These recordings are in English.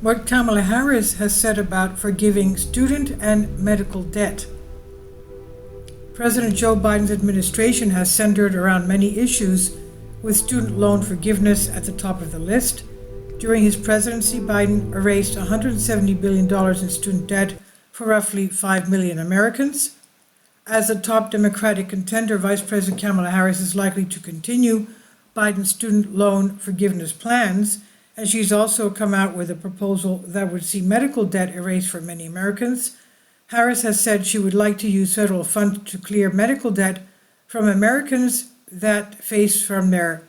what Kamala Harris has said about forgiving student and medical debt. President Joe Biden's administration has centered around many issues, with student loan forgiveness at the top of the list. During his presidency, Biden erased $170 billion in student debt for roughly 5 million Americans. As the top Democratic contender, Vice President Kamala Harris is likely to continue Biden's student loan forgiveness plans, and she's also come out with a proposal that would see medical debt erased for many Americans. Harris has said she would like to use federal funds to clear medical debt from Americans that they face from their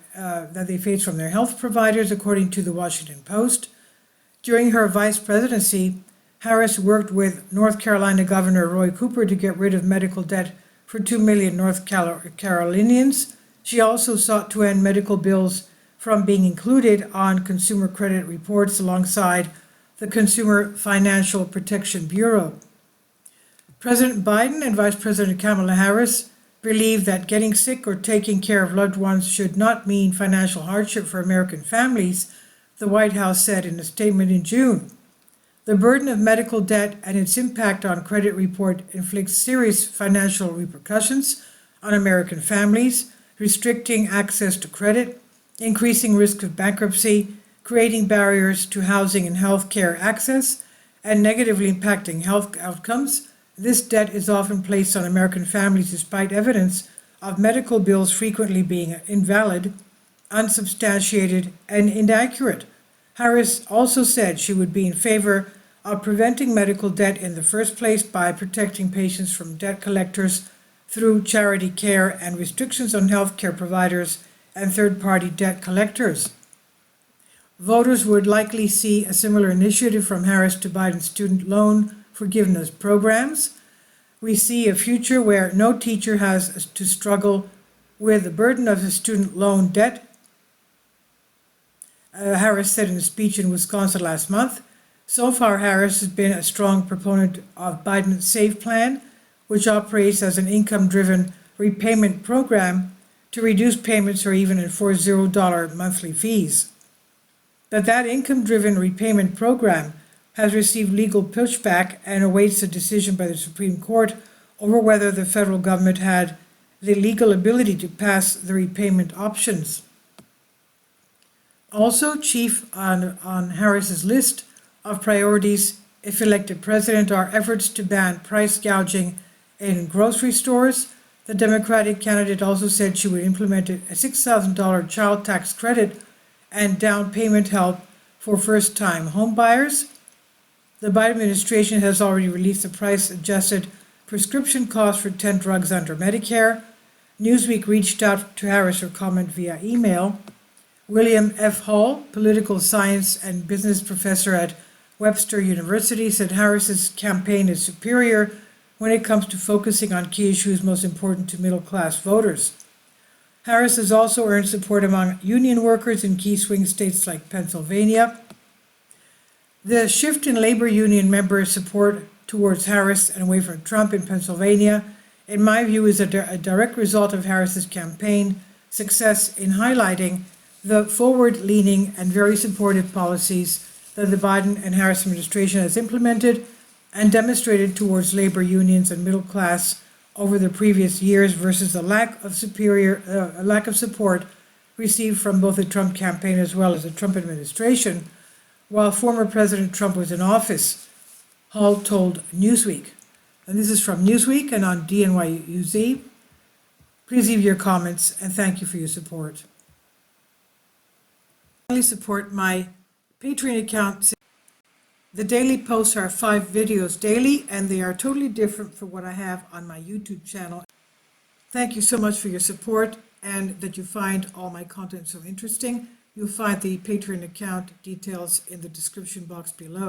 health providers, according to the Washington Post. During her vice presidency, Harris worked with North Carolina Governor Roy Cooper to get rid of medical debt for 2 million North Carolinians. She also sought to end medical bills from being included on consumer credit reports alongside the Consumer Financial Protection Bureau. President Biden and Vice President Kamala Harris believe that getting sick or taking care of loved ones should not mean financial hardship for American families, the White House said in a statement in June. The burden of medical debt and its impact on credit report inflicts serious financial repercussions on American families, restricting access to credit, increasing risk of bankruptcy, creating barriers to housing and health care access, and negatively impacting health outcomes. This debt is often placed on American families despite evidence of medical bills frequently being invalid, unsubstantiated, and inaccurate. Harris also said she would be in favor of preventing medical debt in the first place by protecting patients from debt collectors through charity care and restrictions on health care providers and third-party debt collectors. Voters would likely see a similar initiative from Harris to Biden's student loan forgiveness programs. We see a future where no teacher has to struggle with the burden of his student loan debt, Harris said in a speech in Wisconsin last month. So far, Harris has been a strong proponent of Biden's SAVE plan, which operates as an income-driven repayment program to reduce payments or even enforce $0 monthly fees. But that income-driven repayment program has received legal pushback and awaits a decision by the Supreme Court over whether the federal government had the legal ability to pass the repayment options. Also, chief on Harris's list of priorities, if elected president, are efforts to ban price gouging in grocery stores. The Democratic candidate also said she would implement a $6,000 child tax credit and down payment help for first-time home buyers. The Biden administration has already released the price-adjusted prescription cost for 10 drugs under Medicare. Newsweek reached out to Harris for comment via email. William F. Hall, political science and business professor at Webster University, said Harris's campaign is superior when it comes to focusing on key issues most important to middle-class voters. Harris has also earned support among union workers in key swing states like Pennsylvania. The shift in labor union member support towards Harris and away from Trump in Pennsylvania, in my view, is a direct result of Harris's campaign success in highlighting the forward-leaning and very supportive policies that the Biden and Harris administration has implemented and demonstrated towards labor unions and middle class over the previous years versus a lack of support received from both the Trump campaign as well as the Trump administration while former President Trump was in office, Hall told Newsweek. And this is from Newsweek and on DNYUZ. Please leave your comments and thank you for your support. Please support my Patreon account. The daily posts are 5 videos daily, and they are totally different from what I have on my YouTube channel. Thank you so much for your support and that you find all my content so interesting. You'll find the Patreon account details in the description box below.